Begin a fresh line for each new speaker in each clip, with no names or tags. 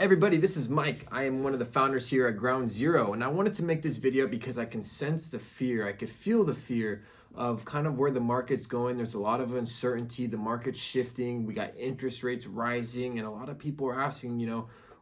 Everybody, this is Mike. I am one of the founders here at Ground Zero, and I wanted to make this video because I can sense the fear. I could feel the fear of kind of where the market's going. There's a lot of uncertainty. The market's shifting. We got interest rates rising, and a lot of people are asking,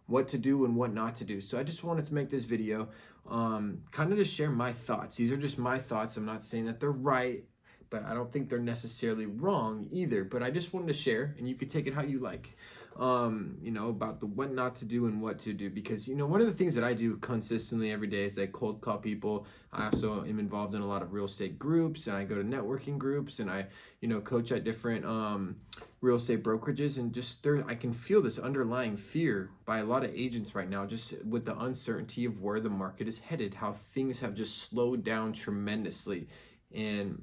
what to do and what not to do. So I just wanted to make this video, kind of to share my thoughts. These are just my thoughts. I'm not saying that they're right, but I don't think they're necessarily wrong either. But I just wanted to share, and you could take it how you like. About the what not to do and what to do, because one of the things that I do consistently every day is I cold call people. I also am involved in a lot of real estate groups, and I go to networking groups, and I coach at different real estate brokerages, and I can feel this underlying fear by a lot of agents right now, just with the uncertainty of where the market is headed, how things have just slowed down tremendously. And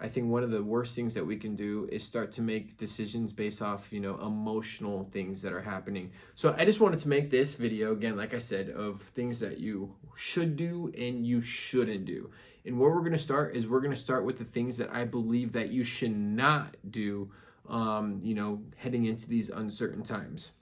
I think one of the worst things that we can do is start to make decisions based off, emotional things that are happening. So I just wanted to make this video, again, like I said, of things that you should do and you shouldn't do. And where we're going to start is we're going to start with the things that I believe that you should not do, heading into these uncertain times.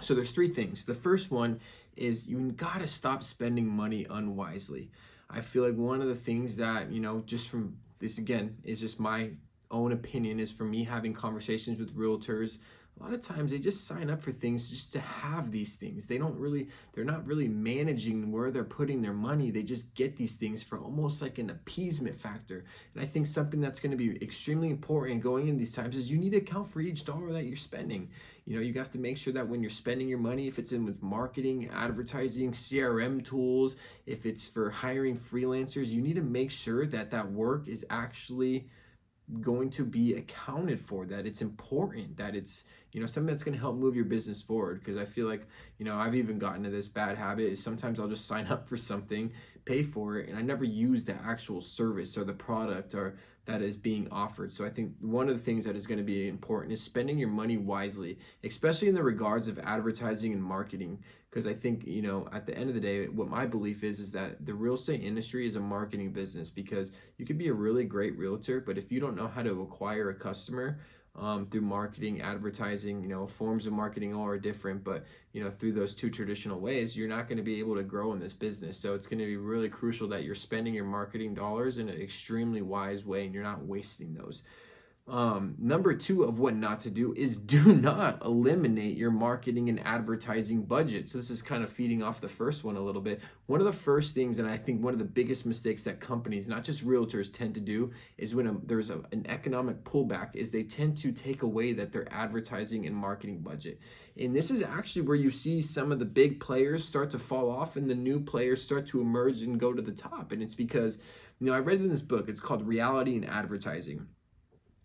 So there's three things. The first one is you got to stop spending money unwisely. I feel like one of the things that, just from this, again, is just my own opinion, is from me having conversations with realtors. A lot of times they just sign up for things just to have these things. They're not really managing where they're putting their money. They just get these things for almost like an appeasement factor. And I think something that's going to be extremely important going in these times is you need to account for each dollar that you're spending. You have to make sure that when you're spending your money, if it's in with marketing, advertising, CRM tools, if it's for hiring freelancers, you need to make sure that that work is actually going to be accounted for, that it's important, that it's something that's going to help move your business forward. Because I feel like I've even gotten to this bad habit is sometimes I'll just sign up for something, pay for it, and I never use the actual service or the product or that is being offered. So I think one of the things that is going to be important is spending your money wisely, especially in the regards of advertising and marketing. Because I think, at the end of the day, what my belief is that the real estate industry is a marketing business. Because you could be a really great realtor, but if you don't know how to acquire a customer through marketing, advertising, forms of marketing all are different, but through those two traditional ways, you're not going to be able to grow in this business. So it's going to be really crucial that you're spending your marketing dollars in an extremely wise way and you're not wasting those. Number two of what not to do is do not eliminate your marketing and advertising budget. So this is kind of feeding off the first one a little bit. One of the first things, and I think one of the biggest mistakes that companies, not just realtors, tend to do is when there's an economic pullback, is they tend to take away their advertising and marketing budget. And this is actually where you see some of the big players start to fall off and the new players start to emerge and go to the top. And it's because, I read in this book, it's called Reality in Advertising.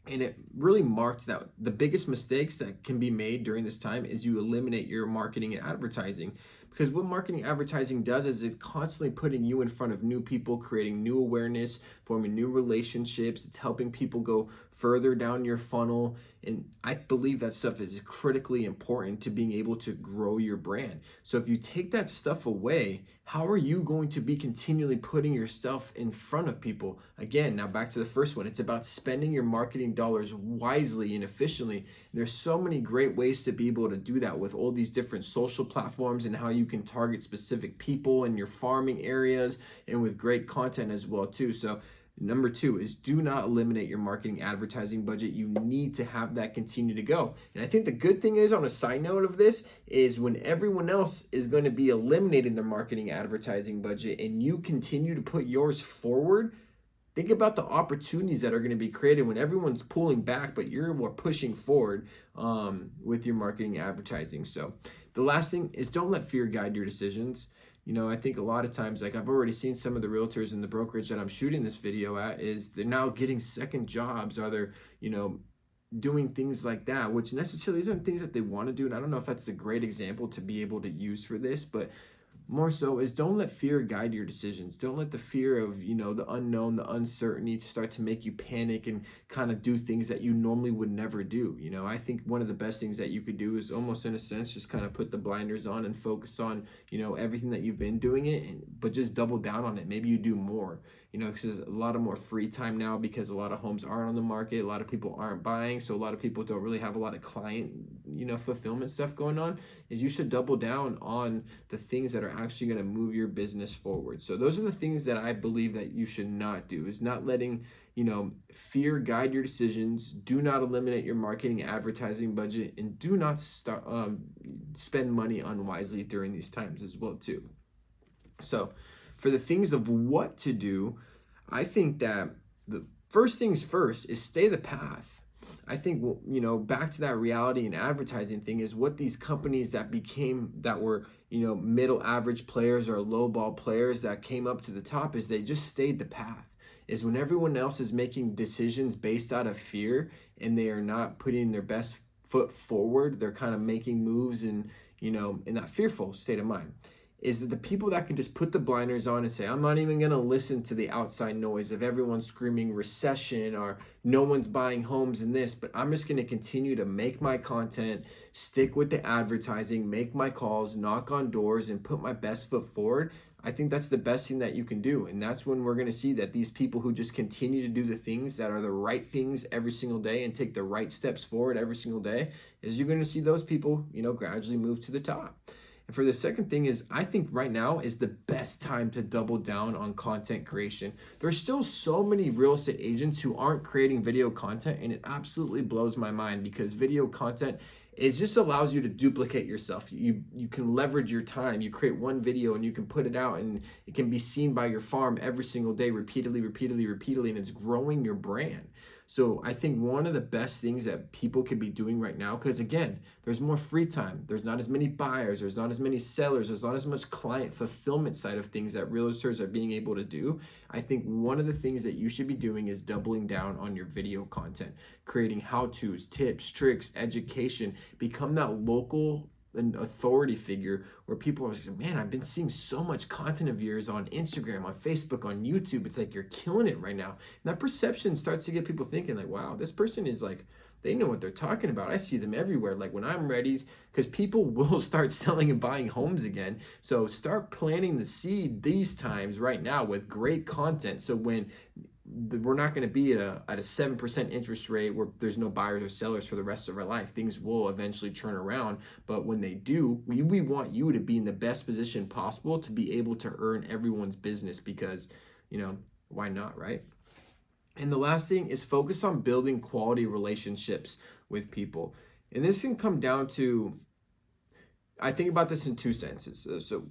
And it really marked that the biggest mistakes that can be made during this time is you eliminate your marketing and advertising. Because what marketing advertising does is it's constantly putting you in front of new people, creating new awareness, forming new relationships. It's helping people go further down your funnel. And I believe that stuff is critically important to being able to grow your brand. So if you take that stuff away, how are you going to be continually putting your stuff in front of people? Again, now back to the first one. It's about spending your marketing dollars wisely and efficiently. And there's so many great ways to be able to do that with all these different social platforms and how you can target specific people in your farming areas and with great content as well too. So number two is do not eliminate your marketing advertising budget. You need to have that continue to go. And I think the good thing is, on a side note of this, is when everyone else is going to be eliminating their marketing advertising budget and you continue to put yours forward, think about the opportunities that are going to be created when everyone's pulling back, but you're more pushing forward with your marketing advertising. So the last thing is don't let fear guide your decisions. I think a lot of times, like I've already seen some of the realtors in the brokerage that I'm shooting this video at, is they're now getting second jobs, or they're, doing things like that, which necessarily isn't things that they want to do. And I don't know if that's a great example to be able to use for this, but more so is don't let fear guide your decisions. Don't let the fear of, the unknown, the uncertainty start to make you panic and kind of do things that you normally would never do. I think one of the best things that you could do is almost in a sense just kind of put the blinders on and focus on, everything that you've been doing but just double down on it. Maybe you do more, because there's a lot of more free time now because a lot of homes aren't on the market. A lot of people aren't buying. So a lot of people don't really have a lot of client, fulfillment stuff going on. Is you should double down on the things that are actually going to move your business forward. So those are the things that I believe that you should not do, is not letting, fear guide your decisions. Do not eliminate your marketing advertising budget, and do not spend money unwisely during these times as well too. So for the things of what to do, I think that the first things first is stay the path. I think, back to that reality and advertising thing, is what these companies that were, middle average players or low ball players that came up to the top, is they just stayed the path. Is when everyone else is making decisions based out of fear and they are not putting their best foot forward, they're kind of making moves in that fearful state of mind. Is that the people that can just put the blinders on and say, I'm not even going to listen to the outside noise of everyone screaming recession or no one's buying homes and this, but I'm just going to continue to make my content, stick with the advertising, make my calls, knock on doors, and put my best foot forward. I think that's the best thing that you can do. And that's when we're going to see that these people who just continue to do the things that are the right things every single day and take the right steps forward every single day, is you're going to see those people, gradually move to the top. And for the second thing is, I think right now is the best time to double down on content creation. There's still so many real estate agents who aren't creating video content, and it absolutely blows my mind, because video content just allows you to duplicate yourself. You can leverage your time. You create one video and you can put it out, and it can be seen by your farm every single day, repeatedly, and it's growing your brand. So I think one of the best things that people could be doing right now, because again, there's more free time. There's not as many buyers. There's not as many sellers. There's not as much client fulfillment side of things that realtors are being able to do. I think one of the things that you should be doing is doubling down on your video content, creating how-tos, tips, tricks, education. Become that local an authority figure where people are like, man, I've been seeing so much content of yours on Instagram, on Facebook, on YouTube. It's like you're killing it right now. And that perception starts to get people thinking like, wow, this person is like, they know what they're talking about. I see them everywhere. Like when I'm ready, because people will start selling and buying homes again. So start planting the seed these times right now with great content. So when we're not going to be at a 7% interest rate where there's no buyers or sellers for the rest of our life. Things will eventually turn around, but when they do, we want you to be in the best position possible to be able to earn everyone's business, because why not, right? And the last thing is focus on building quality relationships with people. And this can come down to, I think about this in two senses. So,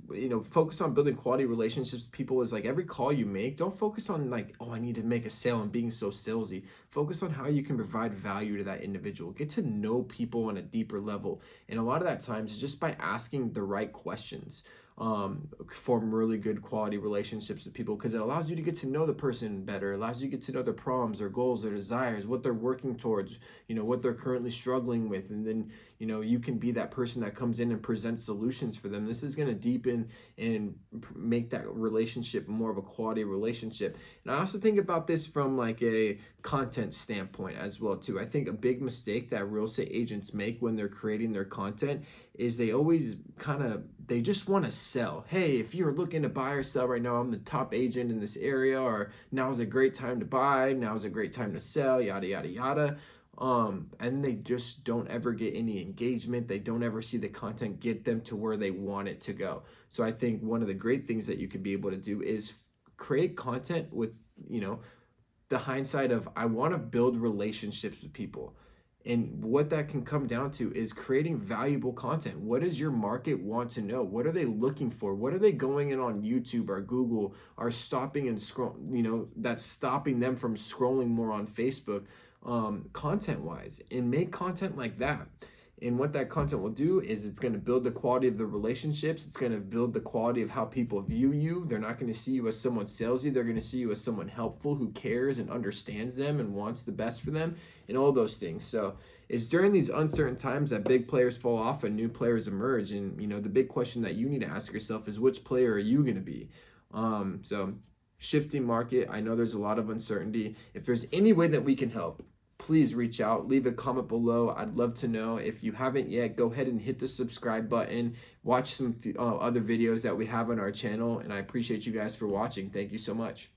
focus on building quality relationships with people is like every call you make, don't focus on like, oh, I need to make a sale and being so salesy. Focus on how you can provide value to that individual. Get to know people on a deeper level. And a lot of that times is just by asking the right questions. Form really good quality relationships with people, because it allows you to get to know the person better. It allows you to get to know their problems, their goals, their desires, what they're working towards, what they're currently struggling with. And then, you can be that person that comes in and presents solutions for them. This is going to deepen and make that relationship more of a quality relationship. And I also think about this from like a content standpoint as well too. I think a big mistake that real estate agents make when they're creating their content is they always they just want to sell. Hey, if you're looking to buy or sell right now, I'm the top agent in this area, or now's a great time to buy, now's a great time to sell, yada, yada, yada. And they just don't ever get any engagement. They don't ever see the content get them to where they want it to go. So I think one of the great things that you could be able to do is create content with, the hindsight of, I want to build relationships with people. And what that can come down to is creating valuable content. What does your market want to know? What are they looking for? What are they going in on YouTube or Google or stopping and scroll, that's stopping them from scrolling more on Facebook, content wise, and make content like that. And what that content will do is it's going to build the quality of the relationships. It's going to build the quality of how people view you. They're not going to see you as someone salesy. They're going to see you as someone helpful who cares and understands them and wants the best for them and all those things. So it's during these uncertain times that big players fall off and new players emerge. And, the big question that you need to ask yourself is, which player are you going to be? So shifting market. I know there's a lot of uncertainty. If there's any way that we can help, please reach out, leave a comment below. I'd love to know. If you haven't yet, go ahead and hit the subscribe button, watch some other videos that we have on our channel, and I appreciate you guys for watching. Thank you so much.